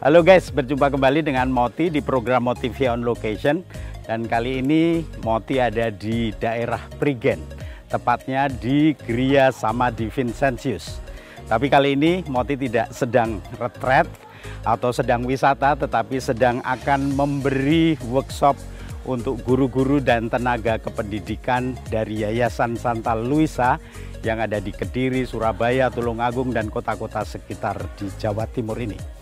Halo guys, berjumpa kembali dengan Moti di program Motivi on Location. Dan kali ini Moti ada di daerah Prigen, tepatnya di Gria Samadhi Vincentius. Tapi kali ini Moti tidak sedang retret atau sedang wisata, tetapi sedang akan memberi workshop untuk guru-guru dan tenaga kependidikan dari Yayasan Santa Luisa yang ada di Kediri, Surabaya, Tulungagung, dan kota-kota sekitar di Jawa Timur ini.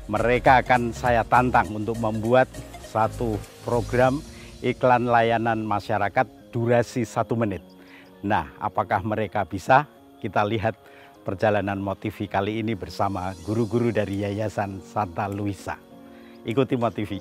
Mereka akan saya tantang untuk membuat satu program iklan layanan masyarakat durasi 1 menit. Nah, apakah mereka bisa? Kita lihat perjalanan Motivi kali ini bersama guru-guru dari Yayasan Santa Luisa. Ikuti Motivi.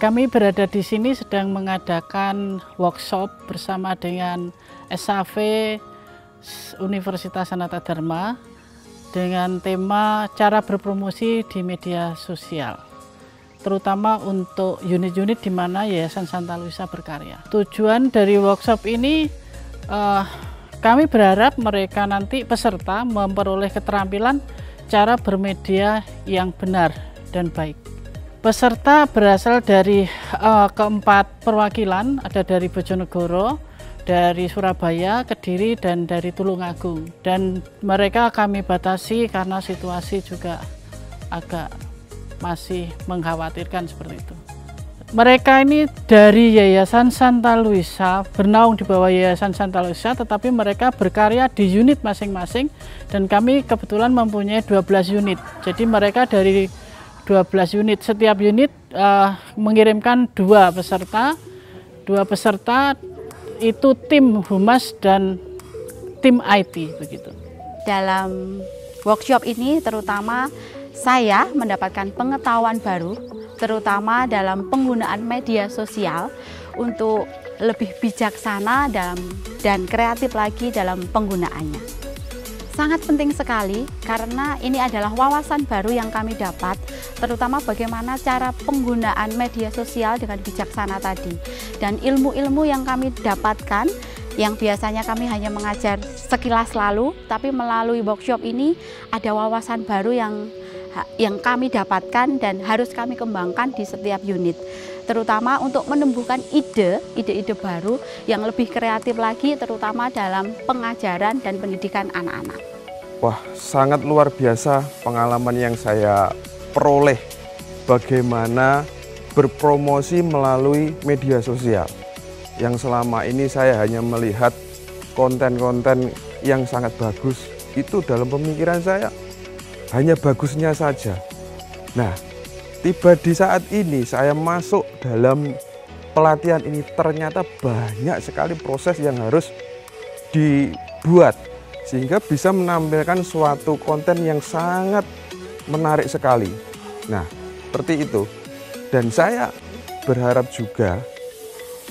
Kami berada di sini sedang mengadakan workshop bersama dengan SAV Universitas Sanata Dharma dengan tema cara berpromosi di media sosial, terutama untuk unit-unit di mana Yayasan Santa Luisa berkarya. Tujuan dari workshop ini kami berharap mereka nanti peserta memperoleh keterampilan cara bermedia yang benar dan baik. Peserta berasal dari keempat perwakilan, ada dari Bojonegoro, dari Surabaya, Kediri, dan dari Tulungagung. Dan mereka kami batasi karena situasi juga agak masih mengkhawatirkan seperti itu. Mereka ini dari Yayasan Santa Luisa, bernaung di bawah Yayasan Santa Luisa, tetapi mereka berkarya di unit masing-masing, dan kami kebetulan mempunyai 12 unit. Jadi mereka dari 12 unit, setiap unit mengirimkan 2 peserta. 2 peserta itu tim humas dan tim IT begitu. Dalam workshop ini terutama saya mendapatkan pengetahuan baru, terutama dalam penggunaan media sosial untuk lebih bijaksana dan kreatif lagi dalam penggunaannya. Sangat penting sekali karena ini adalah wawasan baru yang kami dapat, terutama bagaimana cara penggunaan media sosial dengan bijaksana tadi. Dan ilmu-ilmu yang kami dapatkan, yang biasanya kami hanya mengajar sekilas lalu, tapi melalui workshop ini ada wawasan baru yang kami dapatkan dan harus kami kembangkan di setiap unit. Terutama untuk menumbuhkan ide-ide baru yang lebih kreatif lagi, terutama dalam pengajaran dan pendidikan anak-anak. Wah, sangat luar biasa pengalaman yang saya peroleh bagaimana berpromosi melalui media sosial. Yang selama ini saya hanya melihat konten-konten yang sangat bagus, itu dalam pemikiran saya hanya bagusnya saja. Nah, tiba di saat ini saya masuk dalam pelatihan ini, ternyata banyak sekali proses yang harus dibuat sehingga bisa menampilkan suatu konten yang sangat menarik sekali. Nah, seperti itu. Dan saya berharap juga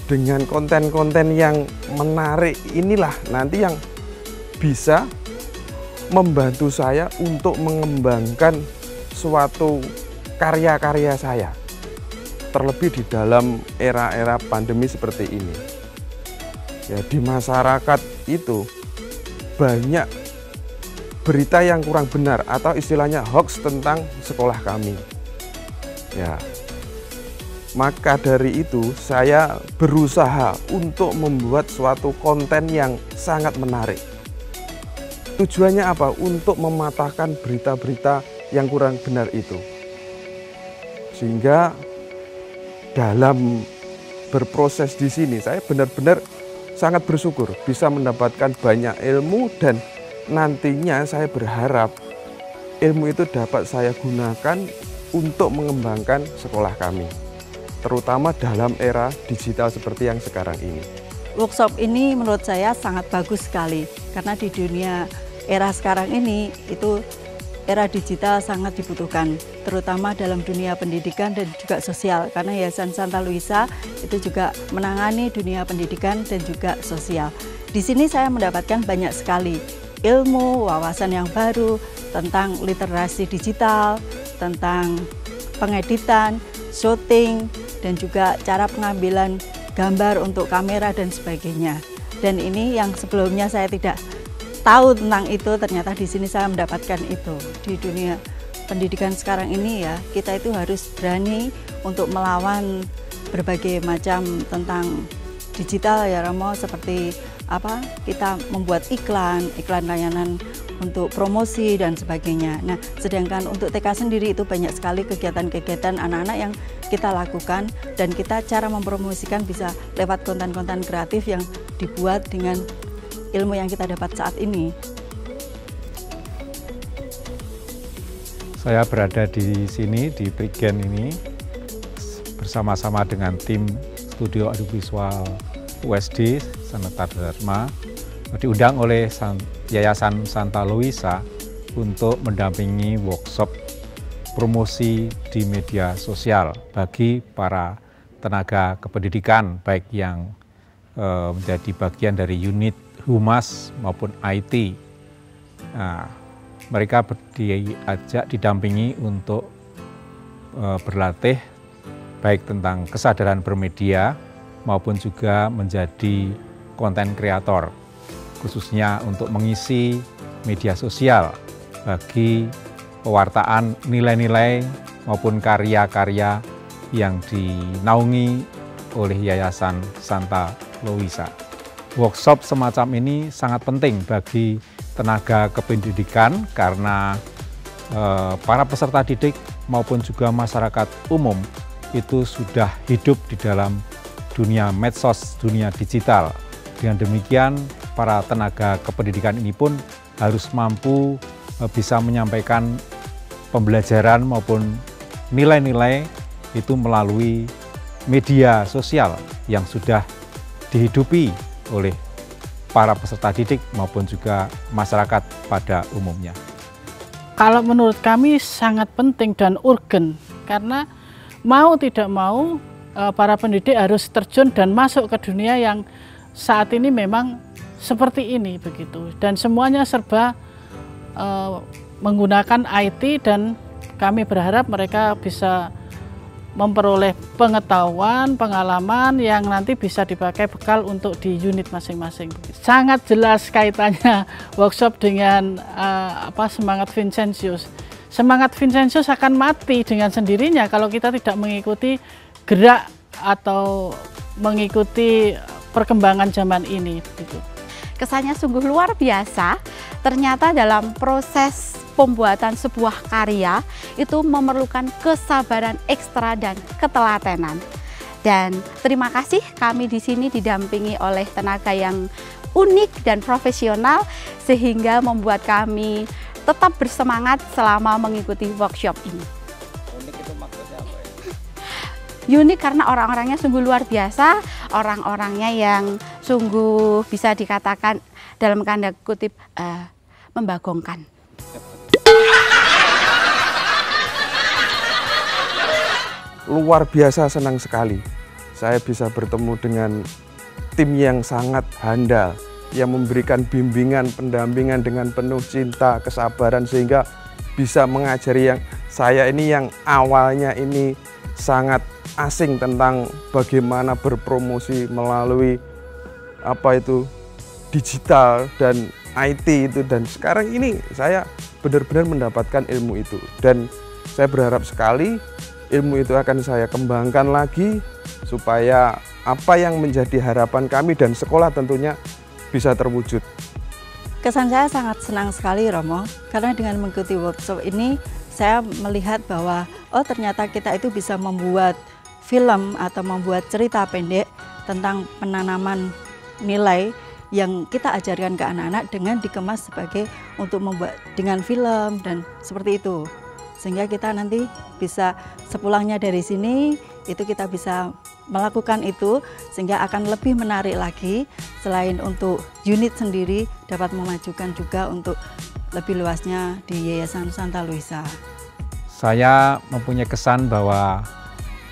dengan konten-konten yang menarik inilah nanti yang bisa membantu saya untuk mengembangkan suatu karya-karya saya, terlebih di dalam era-era pandemi seperti ini. Ya, di masyarakat itu banyak berita yang kurang benar atau istilahnya hoax tentang sekolah kami. Ya, maka dari itu saya berusaha untuk membuat suatu konten yang sangat menarik. Tujuannya apa? Untuk mematahkan berita-berita yang kurang benar itu. Sehingga dalam berproses di sini saya benar-benar sangat bersyukur bisa mendapatkan banyak ilmu, dan nantinya saya berharap ilmu itu dapat saya gunakan untuk mengembangkan sekolah kami, terutama dalam era digital seperti yang sekarang ini. Workshop ini menurut saya sangat bagus sekali, karena di dunia era sekarang ini itu era digital sangat dibutuhkan, terutama dalam dunia pendidikan dan juga sosial, karena Yayasan Santa Luisa itu juga menangani dunia pendidikan dan juga sosial. Di sini saya mendapatkan banyak sekali ilmu, wawasan yang baru tentang literasi digital, tentang pengeditan, syuting, dan juga cara pengambilan gambar untuk kamera dan sebagainya. Dan ini yang sebelumnya saya tidak tahu tentang itu, ternyata di sini saya mendapatkan itu. Di dunia pendidikan sekarang ini ya, kita itu harus berani untuk melawan berbagai macam tentang digital ya Romo, seperti apa, kita membuat iklan layanan untuk promosi dan sebagainya. Nah, sedangkan untuk TK sendiri itu banyak sekali kegiatan-kegiatan anak-anak yang kita lakukan, dan kita cara mempromosikan bisa lewat konten-konten kreatif yang dibuat dengan ilmu yang kita dapat saat ini. Saya berada di sini, di Prigen ini, bersama-sama dengan tim studio audiovisual USD Sanata Dharma, diundang oleh Yayasan Santa Luisa untuk mendampingi workshop promosi di media sosial bagi para tenaga kependidikan, baik yang menjadi bagian dari unit Humas maupun IT. Nah, mereka diajak didampingi untuk berlatih baik tentang kesadaran bermedia maupun juga menjadi konten kreator, khususnya untuk mengisi media sosial bagi pewartaan nilai-nilai maupun karya-karya yang dinaungi oleh Yayasan Santa Luisa. Workshop semacam ini sangat penting bagi tenaga kependidikan karena para peserta didik maupun juga masyarakat umum itu sudah hidup di dalam dunia medsos, dunia digital. Dengan demikian, para tenaga kependidikan ini pun harus mampu bisa menyampaikan pembelajaran maupun nilai-nilai itu melalui media sosial yang sudah dihidupi oleh para peserta didik maupun juga masyarakat pada umumnya. Kalau menurut kami sangat penting dan urgen, karena mau tidak mau para pendidik harus terjun dan masuk ke dunia yang saat ini memang seperti ini begitu, dan semuanya serba menggunakan IT, dan kami berharap mereka bisa memperoleh pengetahuan, pengalaman yang nanti bisa dipakai bekal untuk di unit masing-masing. Sangat jelas kaitannya workshop dengan semangat Vincentius. Semangat Vincentius akan mati dengan sendirinya kalau kita tidak mengikuti gerak atau mengikuti perkembangan zaman ini. Gitu. Kesannya sungguh luar biasa. Ternyata dalam proses pembuatan sebuah karya itu memerlukan kesabaran ekstra dan ketelatenan. Dan terima kasih, kami di sini didampingi oleh tenaga yang unik dan profesional sehingga membuat kami tetap bersemangat selama mengikuti workshop ini. Unik itu maksudnya apa ya? Unik karena orang-orangnya sungguh luar biasa, orang-orangnya yang sungguh bisa dikatakan dalam tanda kutip membagongkan. Luar biasa senang sekali saya bisa bertemu dengan tim yang sangat handal, yang memberikan bimbingan, pendampingan dengan penuh cinta, kesabaran, sehingga bisa mengajari yang saya ini yang awalnya ini sangat asing tentang bagaimana berpromosi melalui digital dan IT itu, dan sekarang ini saya benar-benar mendapatkan ilmu itu, dan saya berharap sekali ilmu itu akan saya kembangkan lagi supaya apa yang menjadi harapan kami dan sekolah tentunya bisa terwujud. Kesan saya sangat senang sekali Romo, karena dengan mengikuti workshop ini saya melihat bahwa ternyata kita itu bisa membuat film atau membuat cerita pendek tentang penanaman nilai yang kita ajarkan ke anak-anak dengan dikemas sebagai untuk membuat dengan film dan seperti itu. sehingga kita nanti bisa sepulangnya dari sini itu kita bisa melakukan itu, sehingga akan lebih menarik lagi. Selain untuk unit sendiri dapat memajukan juga untuk lebih luasnya di Yayasan Santa Luisa. Saya mempunyai kesan bahwa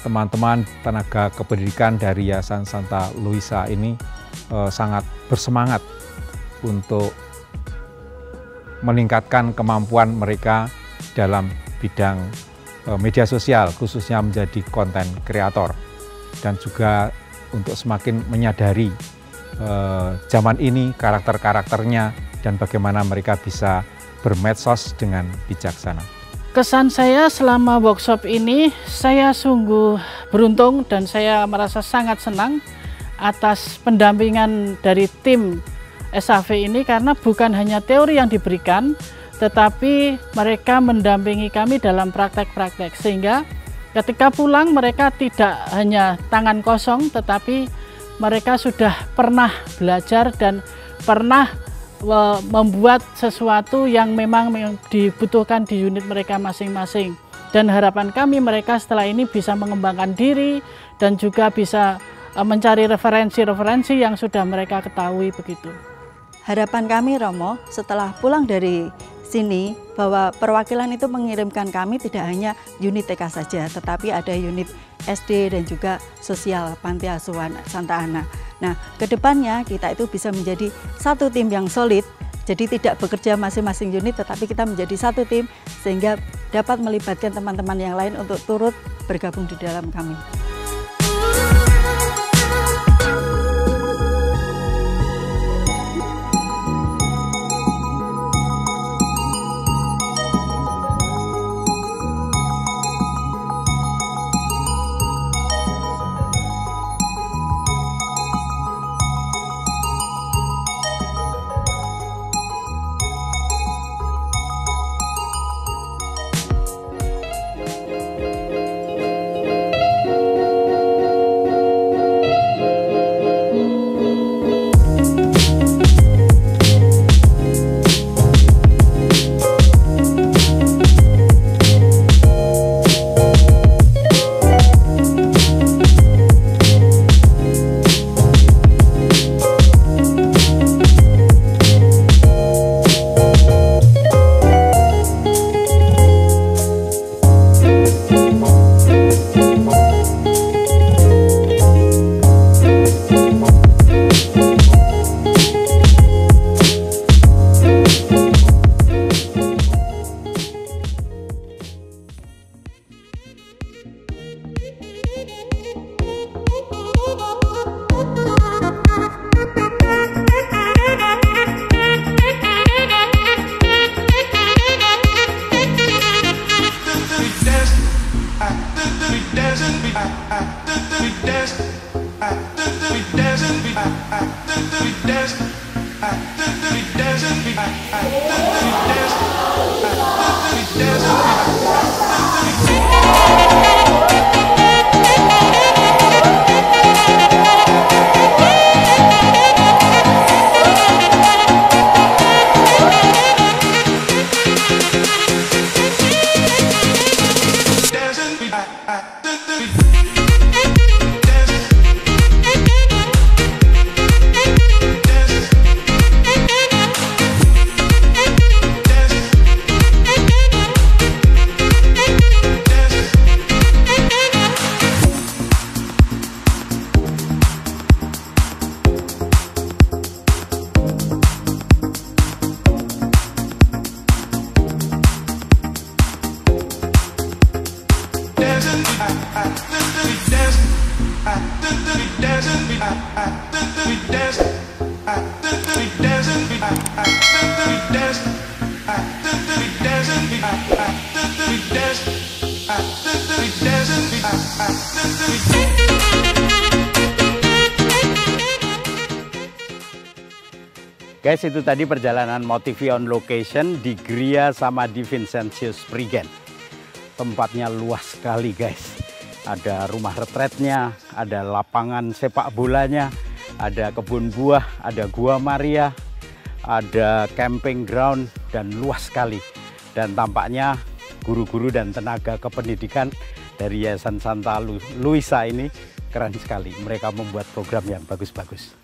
teman-teman tenaga kependidikan dari Yayasan Santa Luisa ini sangat bersemangat untuk meningkatkan kemampuan mereka dalam bidang media sosial, khususnya menjadi konten kreator, dan juga untuk semakin menyadari zaman ini, karakter-karakternya, dan bagaimana mereka bisa bermedsos dengan bijaksana. Kesan saya selama workshop ini, saya sungguh beruntung dan saya merasa sangat senang atas pendampingan dari tim SAV ini, karena bukan hanya teori yang diberikan, tetapi mereka mendampingi kami dalam praktek-praktek, sehingga ketika pulang mereka tidak hanya tangan kosong, tetapi mereka sudah pernah belajar dan pernah membuat sesuatu yang memang dibutuhkan di unit mereka masing-masing. Dan harapan kami mereka setelah ini bisa mengembangkan diri dan juga bisa mencari referensi-referensi yang sudah mereka ketahui begitu. Harapan kami, Romo, setelah pulang dari sini, bahwa perwakilan itu mengirimkan kami tidak hanya unit TK saja, tetapi ada unit SD dan juga sosial Panti Asuhan Santa Ana. Nah, kedepannya kita itu bisa menjadi satu tim yang solid, jadi tidak bekerja masing-masing unit, tetapi kita menjadi satu tim sehingga dapat melibatkan teman-teman yang lain untuk turut bergabung di dalam kami. Guys, itu tadi perjalanan Motivi on location di Gria Samadhi Vincentius Prigen. Tempatnya luas sekali guys. Ada rumah retretnya, ada lapangan sepak bolanya, ada kebun buah, ada Gua Maria, ada camping ground, dan luas sekali. Dan tampaknya guru-guru dan tenaga kependidikan dari Yayasan Santa Luisa ini keren sekali. Mereka membuat program yang bagus-bagus.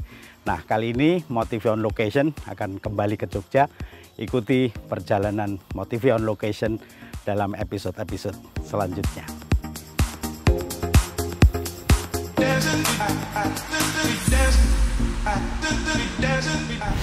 Nah, kali ini Motivi on Location akan kembali ke Jogja. Ikuti perjalanan Motivi on Location dalam episode-episode selanjutnya. Dancing,